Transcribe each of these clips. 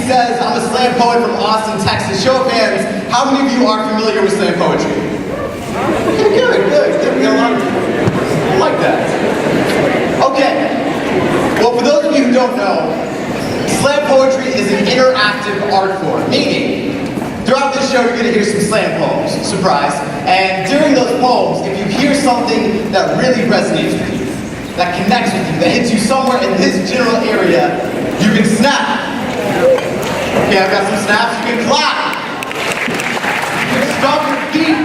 says I'm a slam poet from Austin, Texas. Show of hands, how many of you are familiar with slam poetry? Okay, good. We got a lot of people. I like that. Okay. Well, for those of you who don't know, slam poetry is an interactive art form, meaning throughout this show you're going to hear some slam poems, surprise, and during those poems, if you hear something that really resonates with you, that connects with you, that hits you somewhere in this general area, you can snap. Okay, I've got some snaps. You can clap. You can stomp your feet.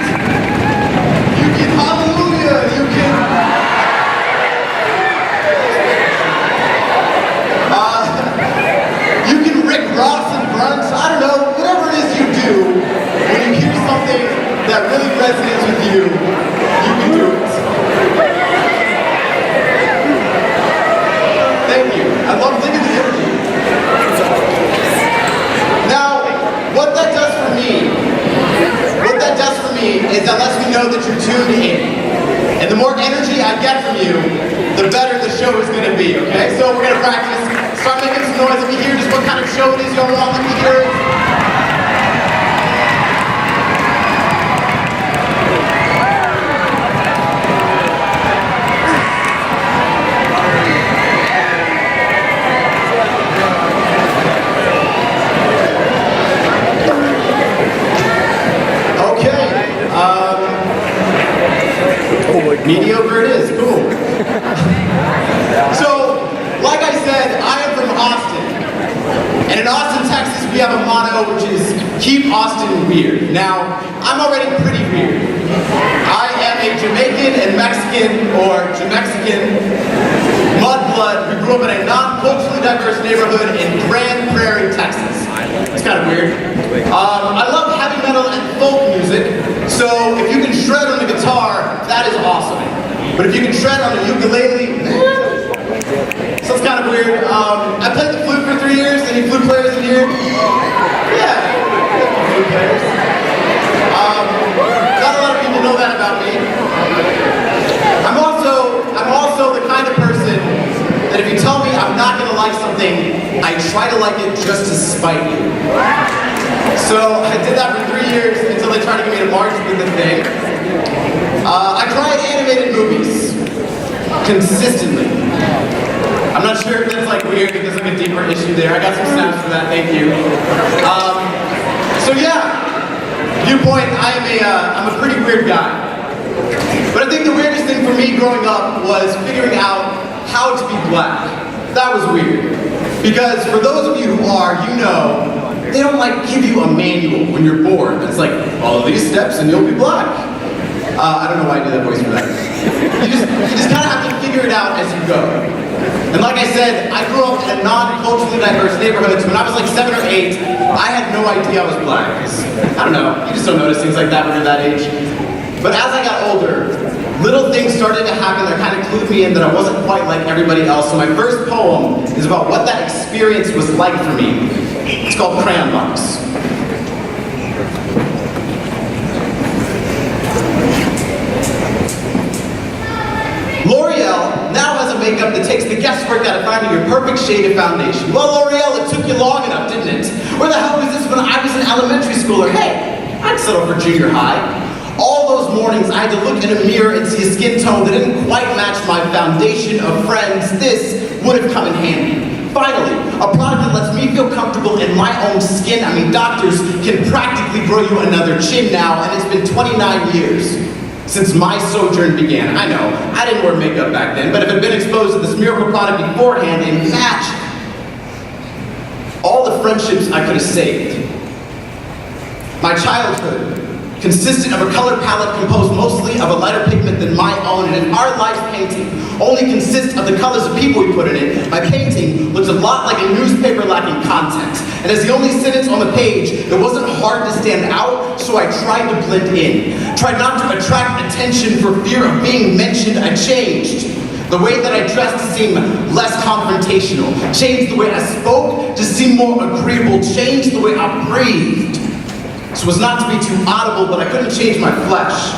You can hallelujah. You can... you can Rick Ross and grunts. I don't know. Whatever it is you do, when you hear something that really resonates with you, you can do it. Thank you. I love thinking the energy. Now, what that does for me is that lets me know that you're tuned in. And the more energy I get from you, the better the show is going to be, okay? So we're going to practice. Start making some noise. Let me hear just what kind of show it is y'all want. Let me hear it. Mediocre it is, cool. So, like I said, I am from Austin. And in Austin, Texas, we have a motto which is, keep Austin weird. Now, I'm already pretty weird. I am a Jamaican and Mexican, or Jamexican, mudblood who grew up in a non-culturally diverse neighborhood in Grand Prairie, Texas. It's kind of weird. I love heavy metal and folk music, so if you can shred on the guitar, that is awesome. But if you can shred on the ukulele, so it's kind of weird. I played the flute for 3 years. Any flute players in here? Yeah, flute players. Not a lot of people know that about me. I'm also the kind of person that if you tell me I'm not going to like something, I try to like it just to spite you. So I did that for 3 years until they tried to get me to march with the thing. I tried animated movies consistently. I'm not sure if that's like weird because there's like a deeper issue there. I got some snaps for that, thank you. So yeah, viewpoint, I'm a pretty weird guy. But I think the weirdest thing for me growing up was figuring out how to be black. That was weird. Because for those of you who are, you know, they don't like give you a manual when you're born. It's like, follow these steps and you'll be black. I don't know why I did that voice for that. You just kind of have to figure it out as you go. And like I said, I grew up in a non-culturally diverse neighborhood, so when I was like 7 or 8, I had no idea I was black. I don't know, you just don't notice things like that when you're that age. But as I got older, little things started to happen that kind of clued me in that I wasn't quite like everybody else. So my first poem is about what that experience was like for me. It's called Crayon Box. L'Oreal now has a makeup that takes the guesswork out of finding your perfect shade of foundation. Well, L'Oreal, it took you long enough, didn't it? Where the hell was this when I was in elementary school? Or hey, I'd settle for junior high. All those mornings, I had to look in a mirror and see a skin tone that didn't quite match my foundation of friends. This would have come in handy. Finally, a product that lets me feel comfortable in my own skin. I mean, doctors can practically grow you another chin now, and it's been 29 years since my sojourn began. I know, I didn't wear makeup back then, but if I'd been exposed to this miracle product beforehand, imagine all the friendships I could have saved. My childhood consisted of a color palette composed mostly of a lighter pigment than my own, and an art life painting only consists of the colors of people we put in it. My painting looks a lot like a newspaper lacking content, and as the only sentence on the page, it wasn't hard to stand out, so I tried to blend in. Tried not to attract attention for fear of being mentioned. I changed the way that I dressed to seem less confrontational, changed the way I spoke to seem more agreeable, changed the way I breathed so as not to be too audible, but I couldn't change my flesh,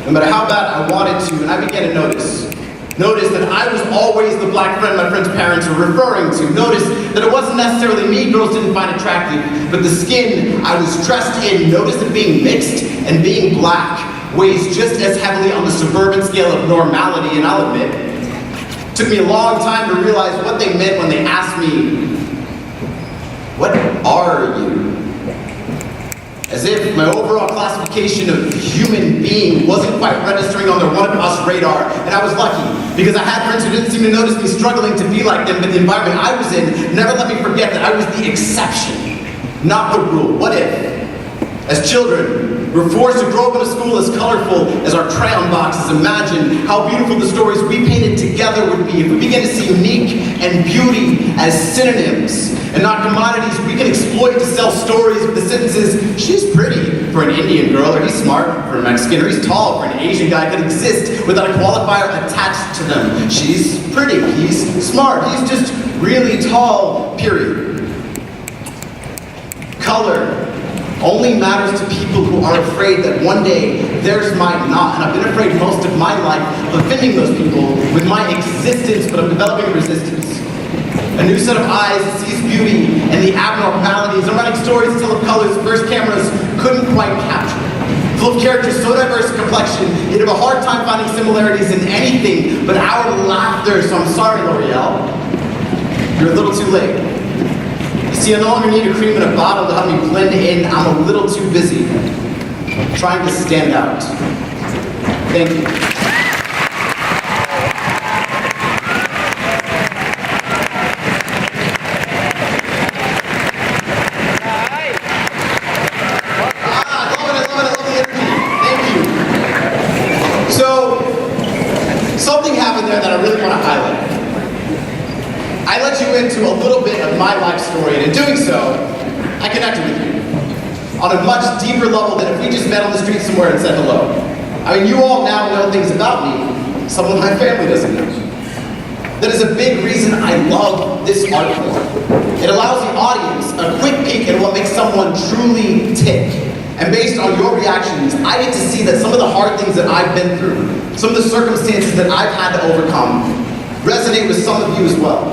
no matter how bad I wanted to, and I began to notice Notice that I was always the black friend my friend's parents were referring to. Notice that it wasn't necessarily me girls didn't find attractive, but the skin I was dressed in. Notice that being mixed and being black weighs just as heavily on the suburban scale of normality, and I'll admit, it took me a long time to realize what they meant when they asked me, "What are you?" As if my overall classification of human being wasn't quite registering on their one of us radar, and I was lucky, because I had friends who didn't seem to notice me struggling to be like them, but the environment I was in never let me forget that I was the exception, not the rule. What if, as children, we're forced to grow up in a school as colorful as our crayon boxes? Imagine how beautiful the stories we painted together would be if we began to see unique and beauty as synonyms and not commodities we can exploit to sell stories with the sentences, "She's pretty" for an Indian girl, or "He's smart" for a Mexican, or "He's tall" for an Asian guy could exist without a qualifier attached to them. "She's pretty," "He's smart," "He's just really tall," period. Color only matters to people who are afraid that one day theirs might not. And I've been afraid most of my life of offending those people with my existence, but I'm developing resistance. A new set of eyes sees beauty and the abnormalities. I'm writing stories to tell of colors first cameras couldn't quite capture. Full of characters so diverse in complexion, you'd have a hard time finding similarities in anything but our laughter. So I'm sorry, L'Oreal. You're a little too late. See, I no longer need a cream in a bottle to help me blend in. I'm a little too busy trying to stand out. Thank you. I love the energy. Thank you. So, something happened there that I really want to highlight. I let you into a little bit of my life story, and in doing so, I connected with you on a much deeper level than if we just met on the street somewhere and said hello. I mean, you all now know things about me some of my family doesn't know. That is a big reason I love this art form. It allows the audience a quick peek at what makes someone truly tick. And based on your reactions, I get to see that some of the hard things that I've been through, some of the circumstances that I've had to overcome, resonate with some of you as well.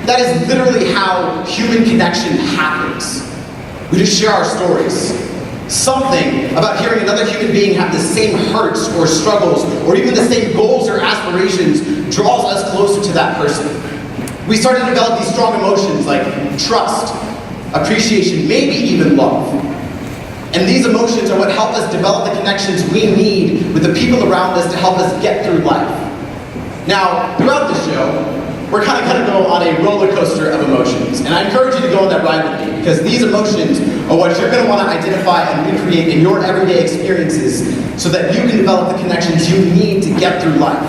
That is literally how human connection happens. We just share our stories. Something about hearing another human being have the same hurts or struggles, or even the same goals or aspirations, draws us closer to that person. We start to develop these strong emotions like trust, appreciation, maybe even love. And these emotions are what help us develop the connections we need with the people around us to help us get through life. Now, throughout the show, we're kind of going to go on a roller coaster of emotions. And I encourage you to go on that ride with me, because these emotions are what you're going to want to identify and recreate in your everyday experiences so that you can develop the connections you need to get through life.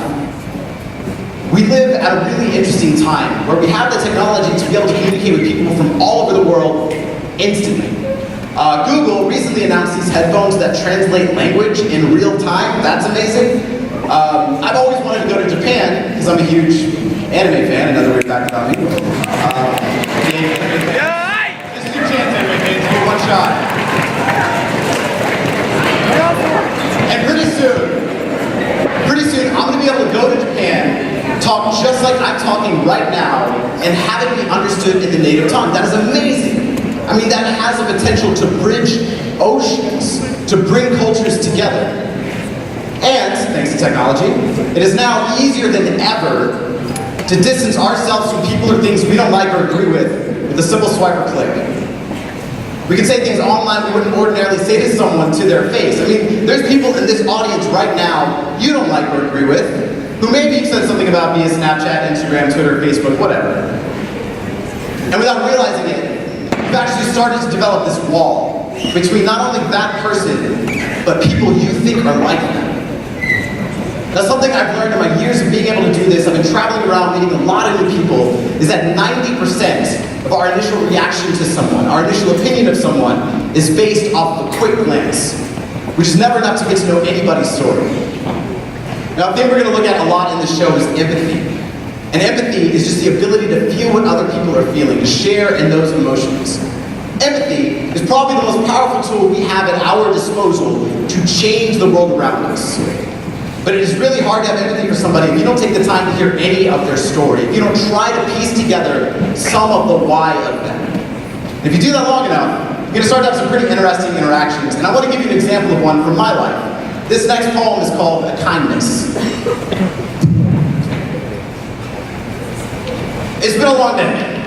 We live at a really interesting time where we have the technology to be able to communicate with people from all over the world instantly. Google recently announced these headphones that translate language in real time. That's amazing. I've always wanted to go to Japan because I'm a huge anime fan. Another weird fact about me. This is your chance, anime fans. Give it one shot. And pretty soon, I'm going to be able to go to Japan, talk just like I'm talking right now, and have it be understood in the native tongue. That is amazing. I mean, that has the potential to bridge oceans, to bring cultures together. And, thanks to technology, it is now easier than ever to distance ourselves from people or things we don't like or agree with a simple swipe or click. We can say things online we wouldn't ordinarily say to someone to their face. I mean, there's people in this audience right now you don't like or agree with, who maybe said something about via Snapchat, Instagram, Twitter, Facebook, whatever. And without realizing it, you've actually started to develop this wall between not only that person, but people you think are like them. Now, something I've learned in my years of being able to do this, I've been traveling around meeting a lot of new people, is that 90% of our initial reaction to someone, our initial opinion of someone, is based off of a quick glance, which is never enough to get to know anybody's story. Now, a thing we're going to look at a lot in this show is empathy. And empathy is just the ability to feel what other people are feeling, to share in those emotions. Empathy is probably the most powerful tool we have at our disposal to change the world around us. But it is really hard to have empathy for somebody if you don't take the time to hear any of their story, if you don't try to piece together some of the why of them. And if you do that long enough, you're going to start to have some pretty interesting interactions. And I want to give you an example of one from my life. This next poem is called A Kindness. It's been a long day.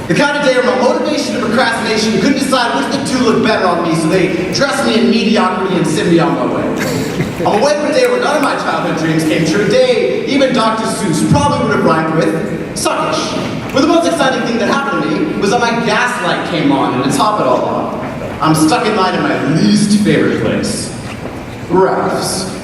The kind of day where my motivation and procrastination couldn't decide which of the two looked better on me, so they dressed me in mediocrity and sent me on my way. On my way to a day where none of my childhood dreams came true, a day even Dr. Seuss probably would have rhymed with suckish. But the most exciting thing that happened to me was that my gas light came on, and to top it all off, I'm stuck in line in my least favorite place, Ralph's.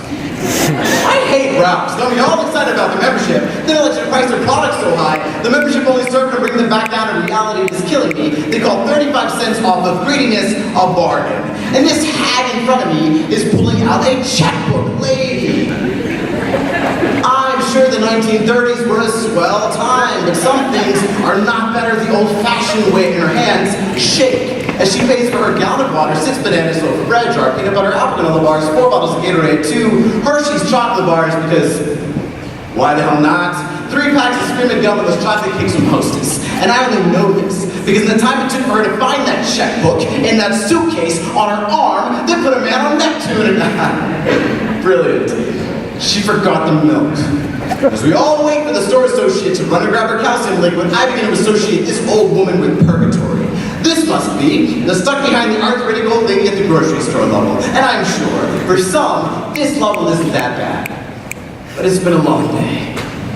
I hate Ralph's. They'll be all excited about the membership. Then they let you price their products so high, the membership only served to bring them back down to reality. It is killing me. They call 35 cents off of greediness a bargain. And this hag in front of me is pulling out a checkbook. Lady. I'm sure the 1930s were a swell time, but some things are not better the old-fashioned way in her hands. Shake. As she pays for her gallon of water, 6 bananas, loaf of bread, jar, peanut butter, alpha granola bars, 4 bottles of Gatorade, 2 Hershey's chocolate bars, because why the hell not? 3 packs of spearmint gum and those chocolate cakes from Hostess. And I only know this because in the time it took for her to find that checkbook in that suitcase on her arm, they put a man on Neptune and brilliant. She forgot the milk. As we all wait for the store associate to run and grab her calcium liquid, I begin to associate this old woman with purgatory. This must be the stuck behind the arthritic old lady at the grocery store level. And I'm sure, for some, this level isn't that bad. But it's been a long day.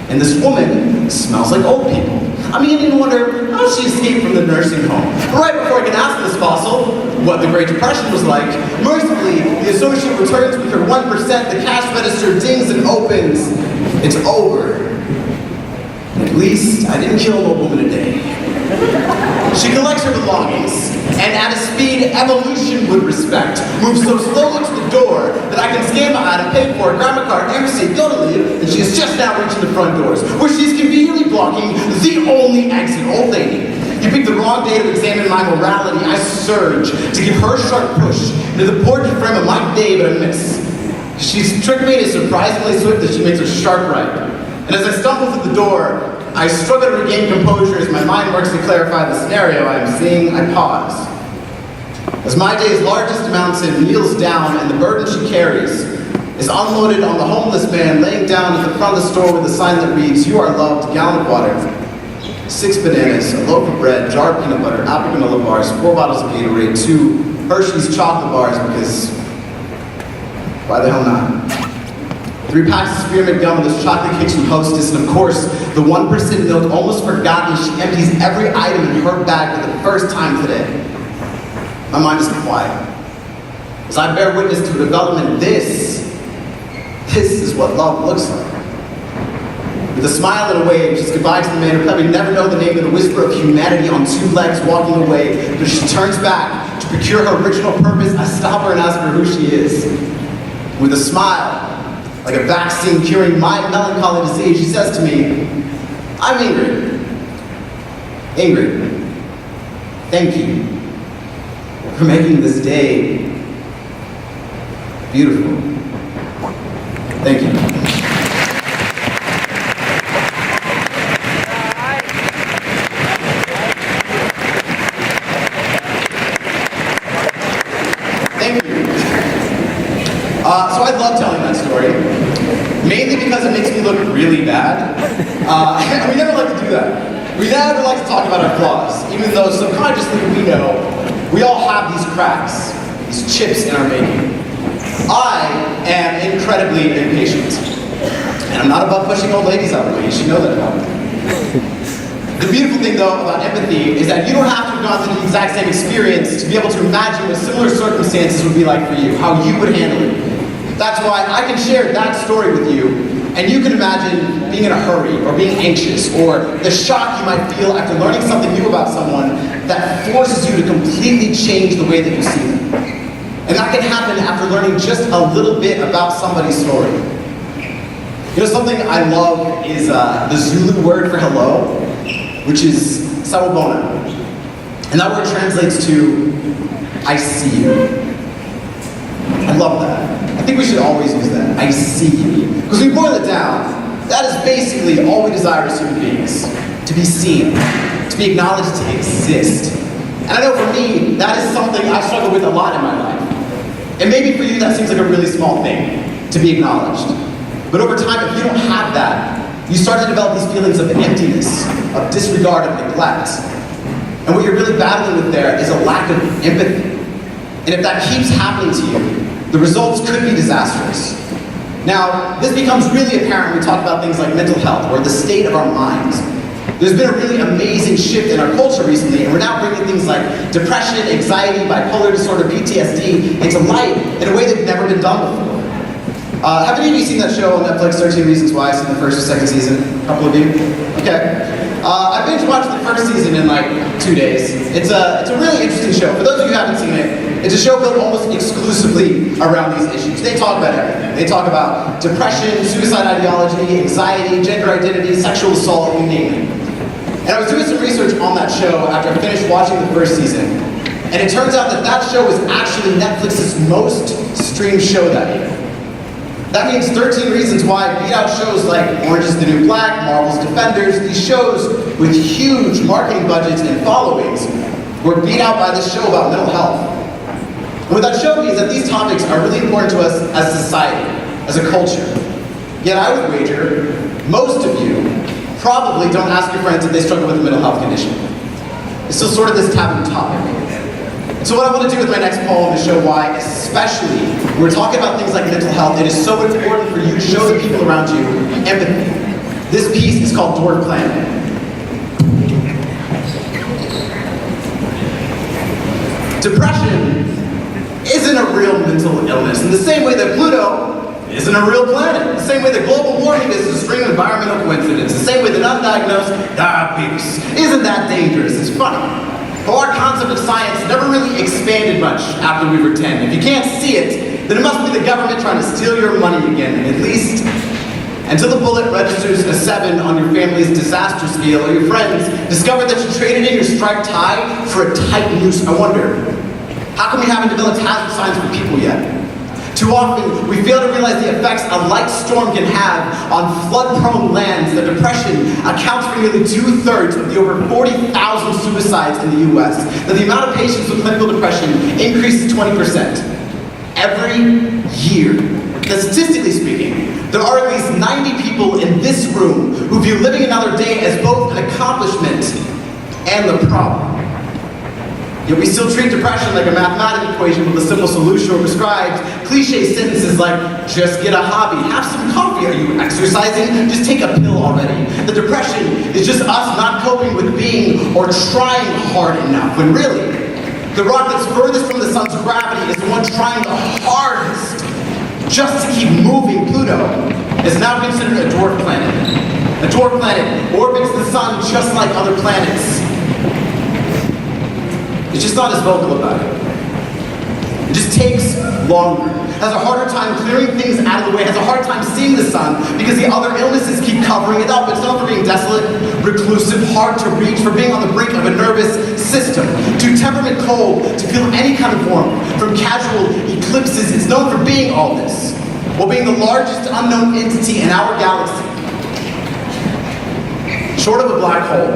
And this woman smells like old people. I'm beginning to wonder how she escaped from the nursing home. But right before I can ask this fossil what the Great Depression was like, mercifully, the associate returns with her 1%, the cash register dings and opens. It's over. At least I didn't kill an old woman today. She collects her belongings, and at a speed evolution would respect, moves so slowly to the door that I can scan my item, pay for it, grab my card, and receipt, go to leave, and she is just now reaching the front doors, where she is conveniently blocking the only exit. Old lady, you picked the wrong day to examine my morality. I surge to give her a sharp push into the portrait frame of my day, but I miss. She's tricked me to surprisingly swift that she makes a sharp right. And as I stumble through the door, I struggle to regain composure as my mind works to clarify the scenario I am seeing. I pause. As my day's largest mountain kneels down and the burden she carries is unloaded on the homeless man laying down at the front of the store with a sign that reads, "You are loved, gallon of water, 6 bananas, a loaf of bread, jar of peanut butter, apple granola bars, 4 bottles of Gatorade, 2 Hershey's chocolate bars," because why the hell not? 3 packs of spearmint gum with those chocolate cakes from Hostess, and of course, the 1% milk almost forgotten. She empties every item in her bag for the first time today. My mind is quiet. As I bear witness to a development, this is what love looks like. With a smile and a wave, she's goodbye to the man who probably never know the name of the whisper of humanity on 2 legs walking away, but she turns back to procure her original purpose. I stop her and ask her who she is. With a smile, like a vaccine curing my melancholy disease, she says to me, "I'm Ingrid. Ingrid, thank you for making this day beautiful. Thank you." Thank you. So I love telling that story, mainly because it makes me look really bad. And we never like to do that. We never like to talk about our flaws, even though subconsciously we know we all have these cracks, these chips in our making. I am incredibly impatient, and I'm not above pushing old ladies out of the way. You should know that about me. The beautiful thing, though, about empathy is that you don't have to have gone through the exact same experience to be able to imagine what similar circumstances would be like for you, how you would handle it. That's why I can share that story with you, and you can imagine being in a hurry, or being anxious, or the shock you might feel after learning something new about someone that forces you to completely change the way that you see them. And that can happen after learning just a little bit about somebody's story. You know, something I love is the Zulu word for hello, which is sawubona. And that word translates to, "I see you." I love that. I think we should always use that. I see you. Because when we boil it down, that is basically all we desire as human beings. To be seen, to be acknowledged, to exist. And I know for me, that is something I struggle with a lot in my life. And maybe for you that seems like a really small thing, to be acknowledged. But over time, if you don't have that, you start to develop these feelings of emptiness, of disregard, of neglect. And what you're really battling with there is a lack of empathy. And if that keeps happening to you, the results could be disastrous. Now, this becomes really apparent when we talk about things like mental health, or the state of our minds. There's been a really amazing shift in our culture recently, and we're now bringing things like depression, anxiety, bipolar disorder, PTSD into light in a way that's never been done before. Have any of you seen that show on Netflix, 13 Reasons Why? I've seen the first or second season? A couple of you? Okay. I binge watched the first season in like 2 days. It's a really interesting show. For those of you who haven't seen it, it's a show built almost exclusively around these issues. They talk about everything. They talk about depression, suicide ideology, anxiety, gender identity, sexual assault, you name it. And I was doing some research on that show after I finished watching the first season. And it turns out that that show was actually Netflix's most streamed show that year. That means 13 Reasons Why beat out shows like Orange is the New Black, Marvel's Defenders. These shows with huge marketing budgets and followings were beat out by this show about mental health. And what that show means is that these topics are really important to us as a society, as a culture. Yet I would wager most of you probably don't ask your friends if they struggle with a mental health condition. It's still sort of this taboo topic. So what I want to do with my next poem is show why, especially when we're talking about things like mental health, it is so important for you to show the people around you empathy. This piece is called Dwarf Planet. Depression isn't a real mental illness in the same way that Pluto isn't a real planet. The same way that global warming is a string of environmental coincidence. The same way that undiagnosed diabetes isn't that dangerous. It's funny. But our concept of science never really expanded much after we were 10. If you can't see it, then it must be the government trying to steal your money again, at least until the bullet registers a 7 on your family's disaster scale, or your friends discover that you traded in your striped tie for a tight noose. I wonder, how come we haven't developed hazard signs for people yet? Too often, we fail to realize the effects a light storm can have on flood-prone lands. That depression accounts for nearly 2/3 of the over 40,000 suicides in the U.S. That the amount of patients with clinical depression increases 20% every year. That statistically speaking, there are at least 90 people in this room who view living another day as both an accomplishment and the problem. Yet we still treat depression like a mathematical equation with a simple solution, or prescribed cliche sentences like, just get a hobby, have some coffee, are you exercising? Just take a pill already. The depression is just us not coping with being or trying hard enough, when really, the rock that's furthest from the sun's gravity is the one trying the hardest just to keep moving. Pluto is now considered a dwarf planet. A dwarf planet orbits the sun just like other planets. It's just not as vocal about it. It just takes longer. Has a harder time clearing things out of the way. Has a hard time seeing the sun because the other illnesses keep covering it up. It's known for being desolate, reclusive, hard to reach, for being on the brink of a nervous system. Too temperament cold to feel any kind of warmth. From casual eclipses, it's known for being all this, while being the largest unknown entity in our galaxy. Short of a black hole.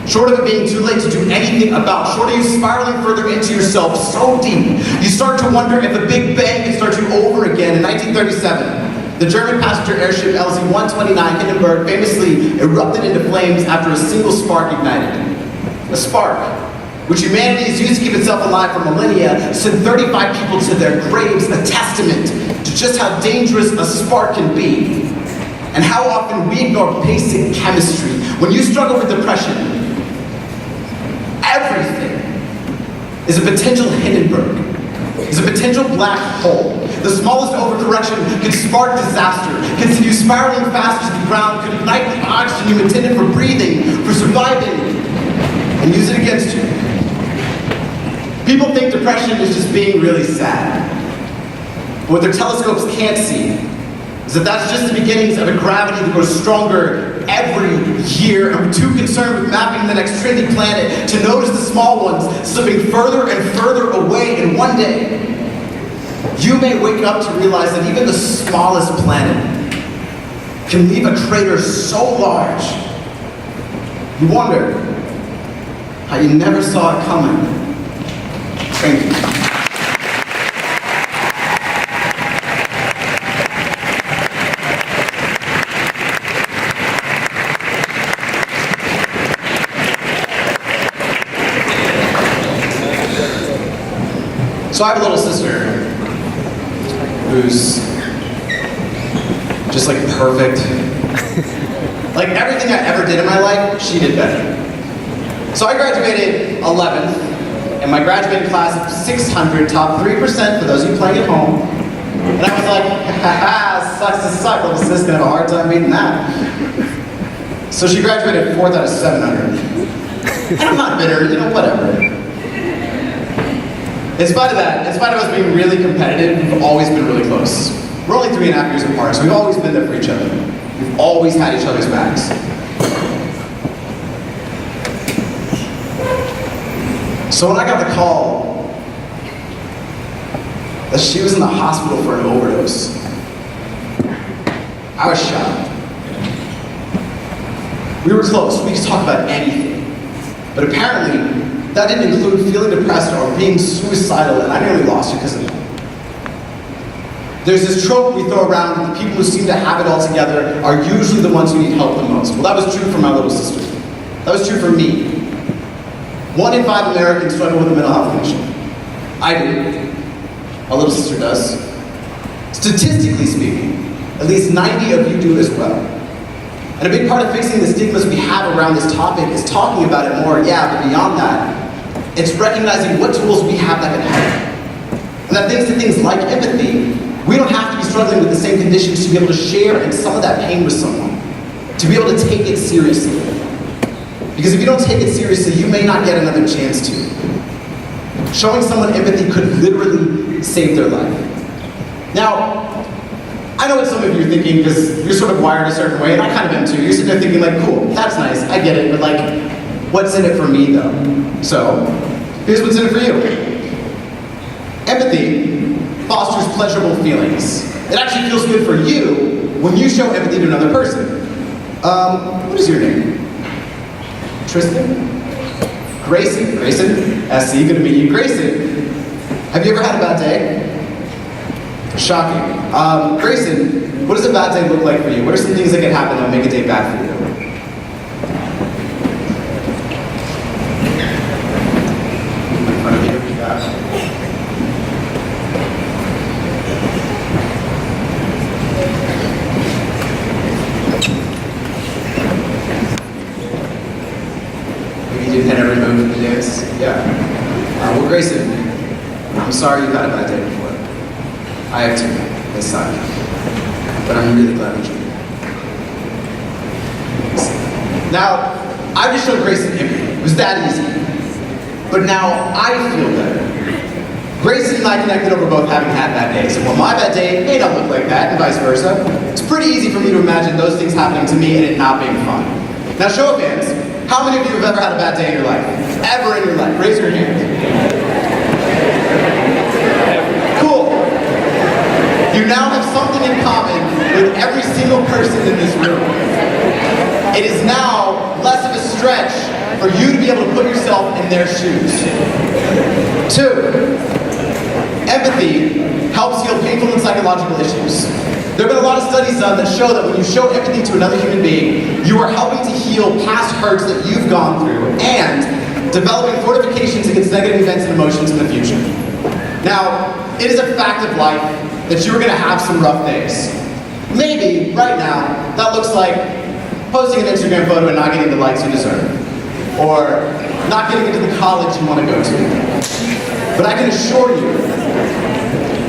Short of it being too late to do anything about, short of you spiraling further into yourself so deep, you start to wonder if the Big Bang can start you over again. In 1937, the German passenger airship LZ-129 Hindenburg famously erupted into flames after a single spark ignited. A spark, which humanity has used to keep itself alive for millennia, sent 35 people to their graves, a testament to just how dangerous a spark can be. And how often we ignore basic chemistry. When you struggle with depression, everything is a potential Hindenburg, is a potential black hole. The smallest overcorrection could spark disaster, can send you spiraling faster to the ground, could ignite the oxygen you intended for breathing, for surviving, and use it against you. People think depression is just being really sad. But what their telescopes can't see is that that's just the beginnings of a gravity that grows stronger every year, and we're too concerned with mapping the next trendy planet to notice the small ones slipping further and further away, and one day, You may wake up to realize that even the smallest planet can leave a crater so large, you wonder how you never saw it coming. Thank you. So I have a little sister who's just like perfect. Like everything I ever did in my life, she did better. So I graduated 11th, and my graduating class of 600, top 3% for those of you playing at home. And I was like, haha, sucks to suck, little sis, gonna have a hard time beating that. So she graduated 4th out of 700. And I'm not bitter, you know, whatever. In spite of that, in spite of us being really competitive, we've always been really close. We're only 3.5 years apart, so we've always been there for each other. We've always had each other's backs. So when I got the call that she was in the hospital for an overdose, I was shocked. We were close, we could talk about anything. But apparently, that didn't include feeling depressed or being suicidal, and I nearly lost her because of that. There's this trope we throw around that the people who seem to have it all together are usually the ones who need help the most. Well, that was true for my little sister. That was true for me. 1 in 5 Americans struggle with a mental health condition. I do. My little sister does. Statistically speaking, at least 90 of you do as well. And a big part of fixing the stigmas we have around this topic is talking about it more, yeah, but beyond that, it's recognizing what tools we have that can help. And that thanks to things like empathy, we don't have to be struggling with the same conditions to be able to share in some of that pain with someone, to be able to take it seriously. Because if you don't take it seriously, you may not get another chance to. Showing someone empathy could literally save their life. Now, I know what some of you are thinking, because you're sort of wired a certain way, and I kind of am too. You're sitting there thinking like, cool, that's nice, I get it, but like, what's in it for me though? So, here's what's in it for you. Empathy fosters pleasurable feelings. It actually feels good for you when you show empathy to another person. What is your name? Tristan? Grayson. Grayson? SC, good to meet you. Grayson, have you ever had a bad day? Shocking. Grayson, what does a bad day look like for you? What are some things that can happen that would make a day bad for you? In front of you, maybe you didn't hit every move in the dance? Yeah. Well, Grayson, I'm sorry you've had a bad day before. I have too. They suck. But I'm really glad that you did. Now, I just showed Grayson empathy. It was that easy. But now I feel better. Grayson and I connected over both having had bad days. And while my bad day may not look like that, and vice versa, it's pretty easy for me to imagine those things happening to me and it not being fun. Now, show of hands, how many of you have ever had a bad day in your life? Ever in your life? Raise your hand. You now have something in common with every single person in this room. It is now less of a stretch for you to be able to put yourself in their shoes. 2, empathy helps heal painful and psychological issues. There have been a lot of studies done that show that when you show empathy to another human being, you are helping to heal past hurts that you've gone through and developing fortifications against negative events and emotions in the future. Now, it is a fact of life that you are going to have some rough days. Maybe, right now, that looks like posting an Instagram photo and not getting the likes you deserve. Or not getting into the college you want to go to. But I can assure you,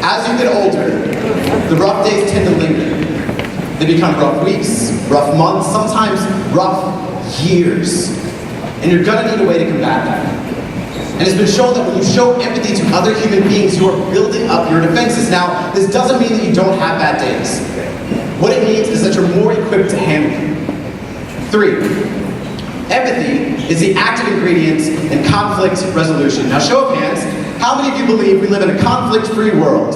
as you get older, the rough days tend to linger. They become rough weeks, rough months, sometimes rough years. And you're going to need a way to combat that. And it's been shown that when you show empathy to other human beings, you are building up your defenses. Now, this doesn't mean that you don't have bad days. What it means is that you're more equipped to handle them. 3, empathy is the active ingredient in conflict resolution. Now, show of hands, how many of you believe we live in a conflict-free world?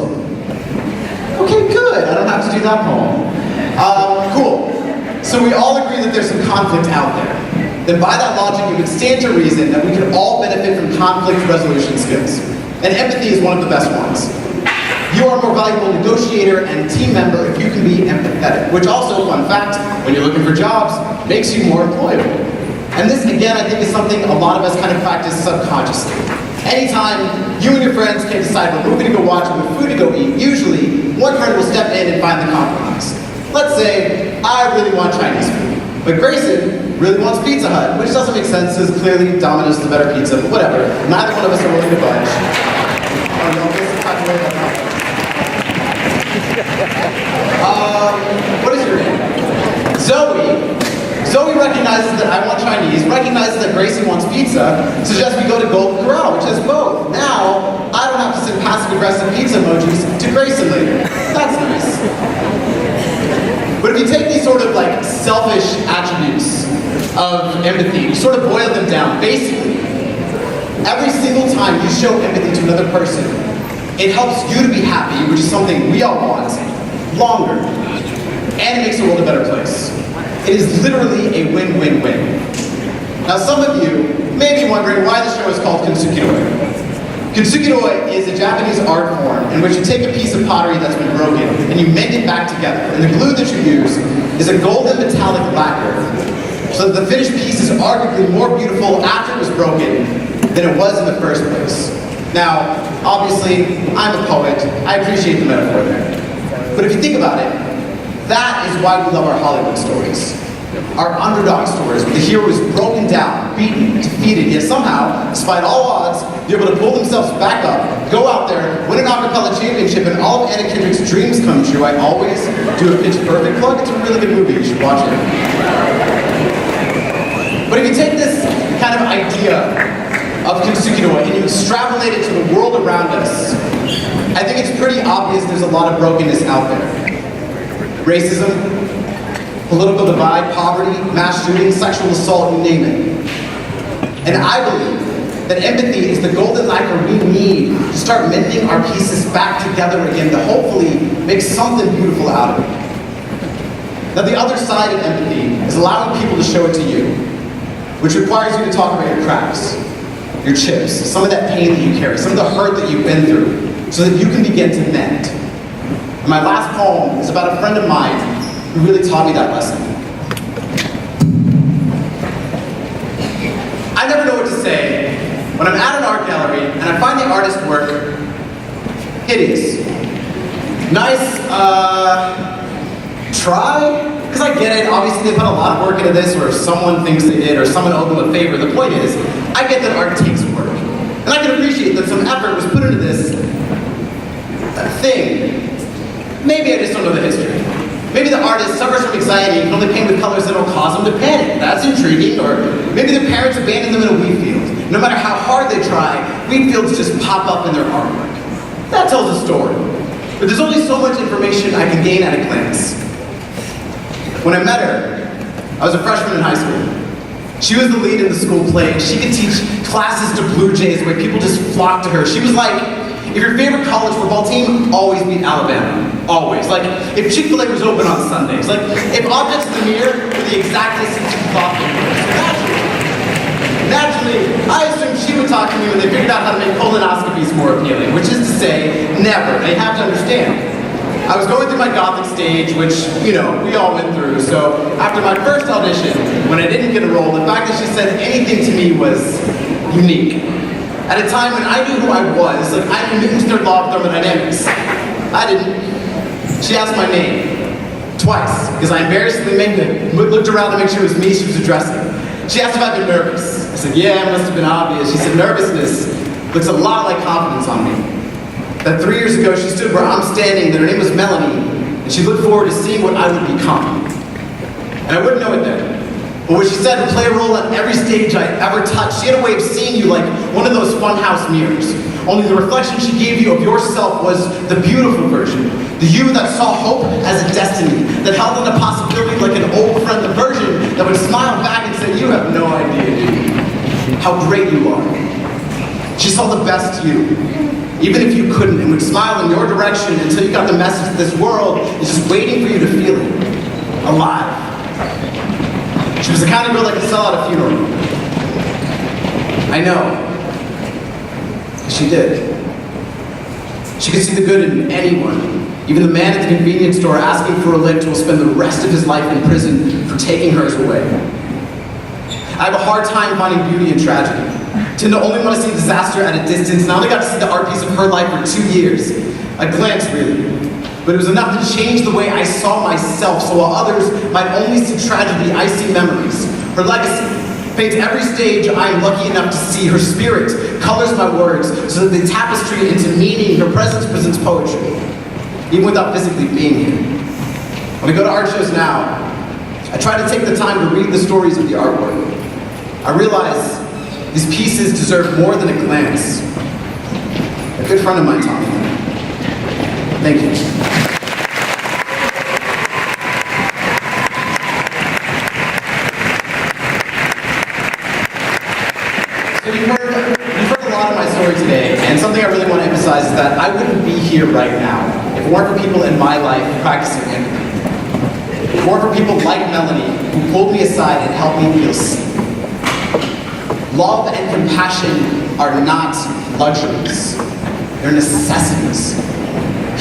Okay, good. I don't have to do that poem. Cool. So we all agree that there's some conflict out there. Then by that logic, it would stand to reason that we could all benefit from conflict resolution skills. And empathy is one of the best ones. You are a more valuable negotiator and team member if you can be empathetic, which also, fun fact, when you're looking for jobs, makes you more employable. And this, again, I think is something a lot of us kind of practice subconsciously. Anytime you and your friends can decide what movie to go watch or what food to go eat, usually one friend will step in and find the compromise. Let's say, I really want Chinese food, but Grayson really wants Pizza Hut, which doesn't make sense because clearly Domino's is the better pizza, but whatever. Neither one of us are willing to budge. Oh, no, this is not the way that happens. What is your name? Zoe. Zoe recognizes that I want Chinese, recognizes that Grayson wants pizza, suggests we go to Golden Corral, which has both. Now, I don't have to send passive-aggressive pizza emojis to Grayson later. That's nice. But if you take these sort of like selfish attributes of empathy, you sort of boil them down. Basically, every single time you show empathy to another person, it helps you to be happy, which is something we all want, longer, and it makes the world a better place. It is literally a win-win-win. Now some of you may be wondering why the show is called Kintsugi-doi. Kintsugi-doi is a Japanese art form in which you take a piece of pottery that's been broken and you mend it back together. And the glue that you use is a golden metallic lacquer, so that the finished piece is arguably more beautiful after it was broken than it was in the first place. Now, obviously, I'm a poet. I appreciate the metaphor there. But if you think about it, that is why we love our Hollywood stories. Our underdog stories, where the hero is broken down, beaten, defeated, yet somehow, despite all odds, they're able to pull themselves back up, go out there, win an acapella championship, and all of Anna Kendrick's dreams come true. I always do a Pitch Perfect plug. It's a really good movie. You should watch it. But if you take this kind of idea of Kintsugi-doi and you extrapolate it to the world around us, I think it's pretty obvious there's a lot of brokenness out there. Racism, political divide, poverty, mass shootings, sexual assault, you name it. And I believe that empathy is the golden lacquer we need to start mending our pieces back together again to hopefully make something beautiful out of it. Now the other side of empathy is allowing people to show it to you, which requires you to talk about your cracks, your chips, some of that pain that you carry, some of the hurt that you've been through, so that you can begin to mend. And my last poem is about a friend of mine who really taught me that lesson. I never know what to say when I'm at an art gallery and I find the artist's work hideous. Nice, try? Because I get it, obviously they put a lot of work into this, or someone thinks they did, or someone owed them a favor. The point is, I get that art takes work. And I can appreciate that some effort was put into this thing. Maybe I just don't know the history. Maybe the artist suffers from anxiety and can only paint with colors that will cause them to panic. That's intriguing. Or maybe their parents abandoned them in a wheat field. No matter how hard they try, wheat fields just pop up in their artwork. That tells a story. But there's only so much information I can gain at a glance. When I met her, I was a freshman in high school. She was the lead in the school play. She could teach classes to Blue Jays where people just flocked to her. She was like, if your favorite college football team always beat Alabama. Always. Like, if Chick-fil-A was open on Sundays. Like, if objects in the mirror were the exact distance you thought they were. Naturally, I assumed she would talk to me when they figured out how to make colonoscopies more appealing, which is to say, never. They have to understand. I was going through my gothic stage, which, you know, we all went through. So, after my first audition, when I didn't get a role, the fact that she said anything to me was unique. At a time when I knew who I was, like I knew Newton's third law of thermodynamics. I didn't. She asked my name twice, because I embarrassedly looked around to make sure it was me she was addressing. She asked if I'd been nervous. I said, yeah, it must have been obvious. She said, nervousness looks a lot like confidence on me. That 3 years ago, she stood where I'm standing, that her name was Melanie, and she looked forward to seeing what I would become. And I wouldn't know it then. But what she said would play a role on every stage I ever touched. She had a way of seeing you like one of those funhouse mirrors. Only the reflection she gave you of yourself was the beautiful version. The you that saw hope as a destiny, that held on a possibility like an old friend, the version that would smile back and say, you have no idea, dude, how great you are. She saw the best you, even if you couldn't, and would smile in your direction until you got the message that this world is just waiting for you to feel it. Alive. She was the kind of girl that could sell out a funeral. I know. She did. She could see the good in anyone, even the man at the convenience store asking for a lift who will spend the rest of his life in prison for taking hers away. I have a hard time finding beauty in tragedy. Tend to only want to see disaster at a distance, and I only got to see the art piece of her life for 2 years. A glance, really. But it was enough to change the way I saw myself, so while others might only see tragedy, I see memories. Her legacy paints every stage I am lucky enough to see. Her spirit colors my words so that they tapestry into meaning. Her presence presents poetry, even without physically being here. When I go to art shows now, I try to take the time to read the stories of the artwork. I realize these pieces deserve more than a glance. A good friend of mine taught me that. Thank you. So you've heard a lot of my story today, and something I really want to emphasize is that I wouldn't be here right now if it weren't for people in my life practicing empathy. If it weren't for people like Melanie who pulled me aside and helped me feel seen. Love and compassion are not luxuries. They're necessities.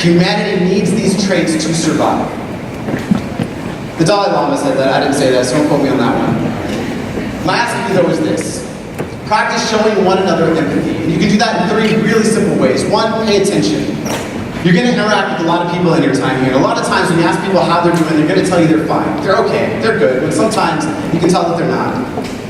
Humanity needs these traits to survive. The Dalai Lama said that. I didn't say that, so don't quote me on that one. My ask you though is this. Practice showing one another empathy. And you can do that in 3 really simple ways. 1, pay attention. You're going to interact with a lot of people in your time here. And a lot of times when you ask people how they're doing, they're going to tell you they're fine. They're okay, they're good, but sometimes you can tell that they're not.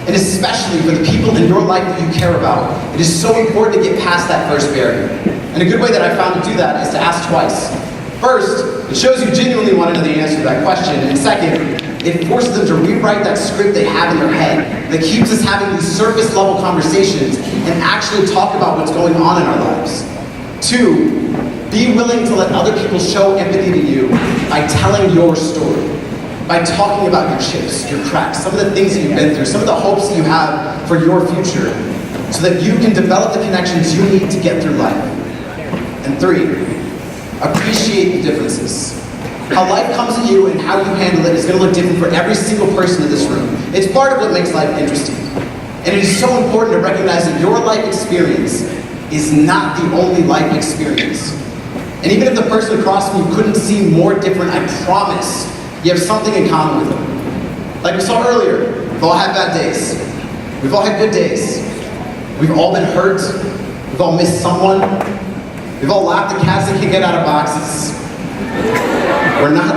And especially for the people in your life that you care about, it is so important to get past that first barrier. And a good way that I found to do that is to ask twice. First, it shows you genuinely want to know the answer to that question. And second, it forces them to rewrite that script they have in their head that keeps us having these surface level conversations and actually talk about what's going on in our lives. 2, be willing to let other people show empathy to you by telling your story. By talking about your chips, your cracks, some of the things that you've been through, some of the hopes that you have for your future, so that you can develop the connections you need to get through life. And 3, appreciate the differences. How life comes at you and how you handle it is going to look different for every single person in this room. It's part of what makes life interesting. And it is so important to recognize that your life experience is not the only life experience. And even if the person across from you couldn't seem more different, I promise you have something in common with them. Like we saw earlier, we've all had bad days. We've all had good days. We've all been hurt. We've all missed someone. We've all laughed at cats that can't get out of boxes. We're not